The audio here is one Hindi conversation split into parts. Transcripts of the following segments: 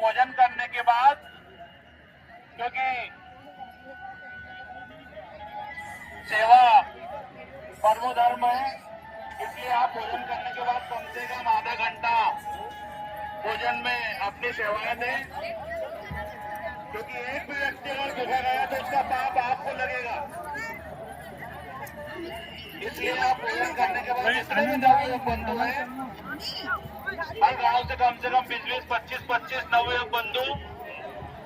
भोजन करने के बाद, क्योंकि सेवा परमो धर्म है, इसलिए आप भोजन करने के बाद कम से कम आधा घंटा भोजन में अपनी सेवाएं दें, क्योंकि एक भी व्यक्ति अगर भूखा गया तो उसका पाप आपको लगेगा। इसलिए आप भोजन करने के बाद जितने भी नवयुवक बंधु हैं, हर गांव से कम 20-20, 25-25 नवयुवक बंधु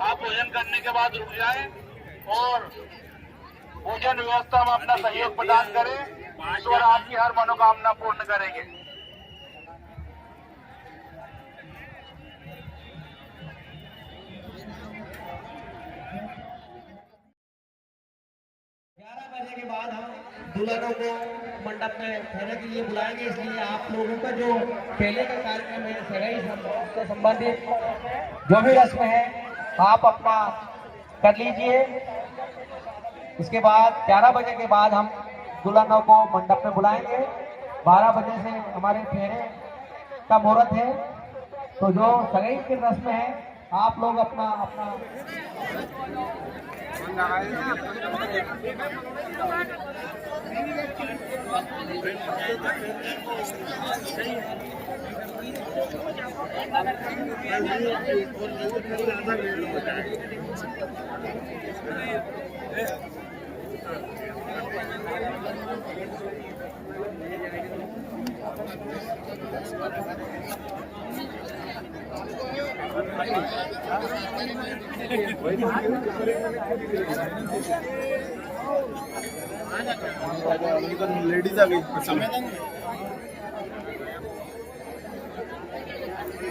आप भोजन करने के बाद रुक जाएं और भोजन व्यवस्था में अपना सहयोग प्रदान करें। ईश्वर आपकी हर मनोकामना पूर्ण करेंगे। 11 बजे के बाद हम दुल्हनों को मंडप में फेरे के लिए बुलाएंगे, इसलिए आप लोगों का जो पहले का कार्यक्रम है सगाई से संबंधित जो भी रस्म है आप अपना कर लीजिए। इसके बाद 11 बजे के बाद हम दुल्हनों को मंडप में बुलाएंगे। 12 बजे से हमारे फेरे का मुहूर्त है, तो जो सगाई की रस्म है आप लोग अपना लेडीज आ गई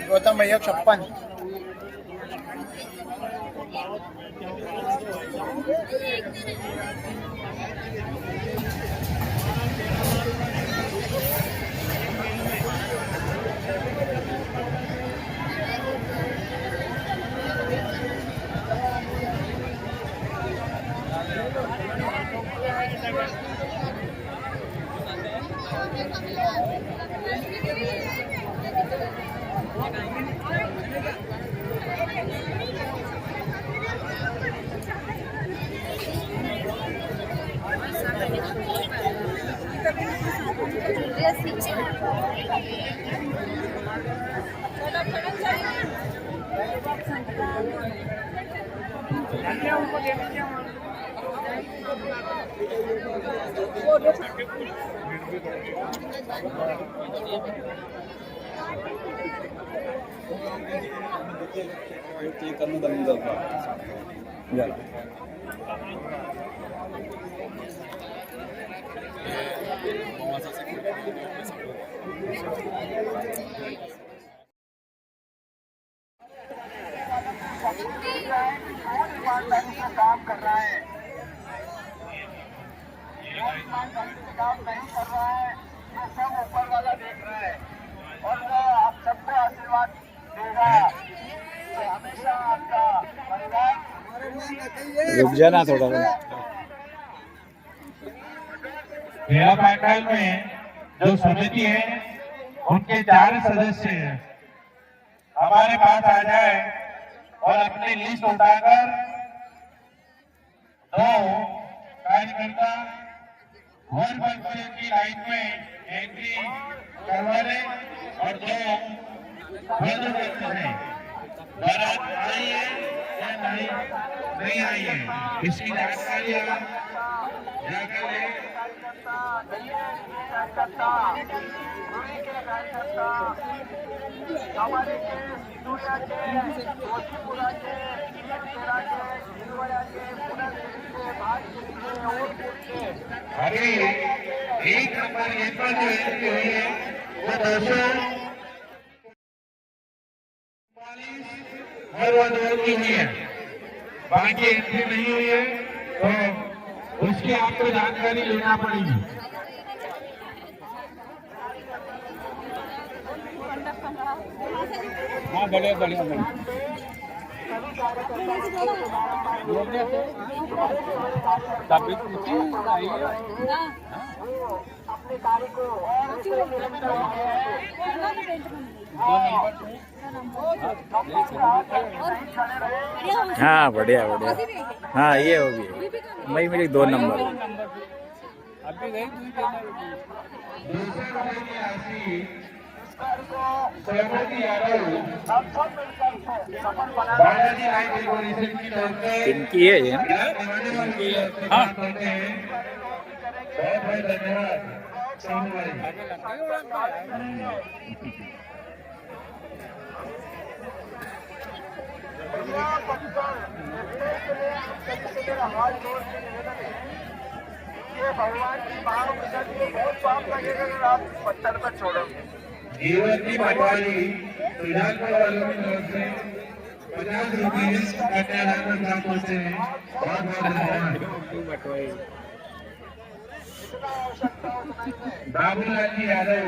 गौतम भैया 56 ईमानदारी से काम कर रहा है, ईमानदारी से काम नहीं कर रहा है, ये सब ऊपर वाला देख रहा है और वो आप सबको आशीर्वाद देगा। तो हमेशा आपका परिवार रुक जाना थोड़ा मेला पंडाल में जो समिति है उनके 4 सदस्य हमारे पास आ जाए और अपनी लिस्ट उठाकर 2 कार्यकर्ता वन बच्चे की लाइन में एंट्री करवा ले और 2 बंद बच्चे हैं। बारात आई है या नहीं आई है, इसकी जानकारी आप जाकर ले। हमारे सिंधुया के, जोशीपुरा के, किलकपुरा के, भिलवाड़ा के, पुनर्देवी के, भाटपुर के, औरपुर के। अभी 1 नंबर गेट पर जो एंट्री हुई है वो 240 और वो 2 की हुई है, बाकी एंट्री नहीं हुई है, तो उसकी आपको जानकारी लेना पड़ेगी। हाँ बढ़िया बढ़िया अपने कार्य को हाँ बढ़िया बढ़िया। हाँ ये होगी भाई मेरी 2 नंबर। अभी गई दूसरे नंबर की राशि सरस्वती यादव बालाजी लाइट डेकोरेशन की तरफ से इनकी है ये। हाँ करते हैं। बहुत बहुत धन्यवाद सोनू भाई। भगवान की बात बहुत पाप लगेगा अगर आप पत्थर पर छोड़ोगे। जीवती पटवारी सुजानपुर वालों की तरफ से 50 रुपये कन्यादान प्राप्त से बहुत बहुत धन्यवाद। बाबूलाल जी यादव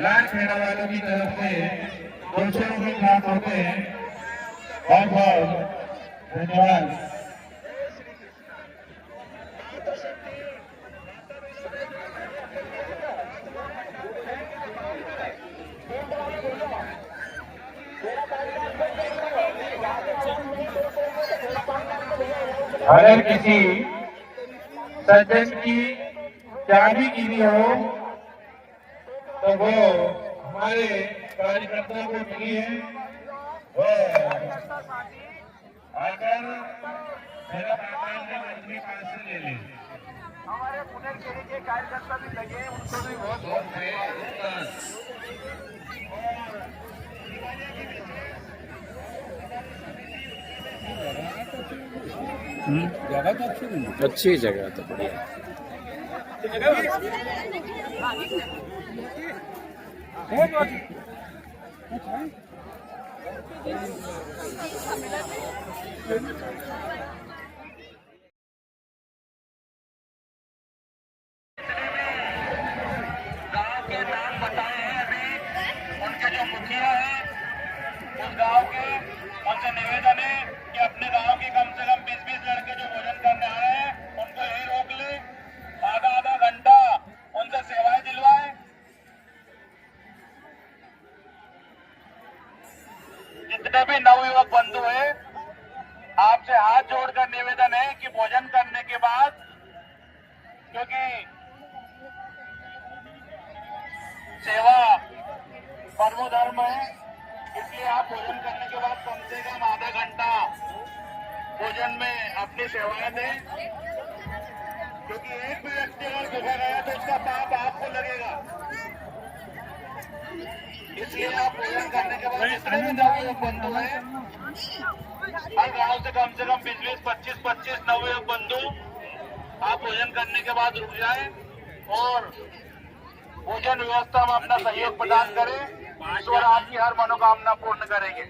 लाल खेड़ा वालों की तरफ से 200 रुपये प्राप्त होते हैं। बहुत बहुत धन्यवाद। अगर किसी सज्जन की चाबी गिरी हो तो वो हमारे कार्यकर्ताओं को मिली है, वो आकर मेरा मंत्री पास से ले लें। हमारे पुनर्केरी के कार्यकर्ता भी लगे, उनको भी बहुत बहुत जगह तो अच्छी नहीं। अच्छी जगह तो बढ़िया। गांव के नाम बताए हैं अभी, उनके जो मुखिया हैं उस गांव के, उनसे निवेदन है कि अपने गांव के कम से कम 20-20 लड़के जो भोजन करने आए हैं उनको यही रोक ले, आधा घंटा उनसे सेवाएं दिलवाएं। जितने भी नवयुवक बंधु हैं, आपसे हाथ जोड़कर निवेदन है कि भोजन करने के बाद, क्योंकि सेवा परमो धर्म है, इसलिए आप भोजन करने के बाद कम से कम आधा घंटा भोजन में अपनी सेवाएं दें, क्योंकि एक भी व्यक्ति अगर भूखा गया तो उसका पाप आपको लगेगा। इसलिए आप भोजन करने के बाद जितने भी नवयुवक बंधु हैं, हर गांव से कम 20-20, 25-25 नवयुवक बंधु आप भोजन करने के बाद रुक जाएं और भोजन व्यवस्था में अपना सहयोग प्रदान करें। ईश्वर आपकी हर मनोकामना पूर्ण करेंगे।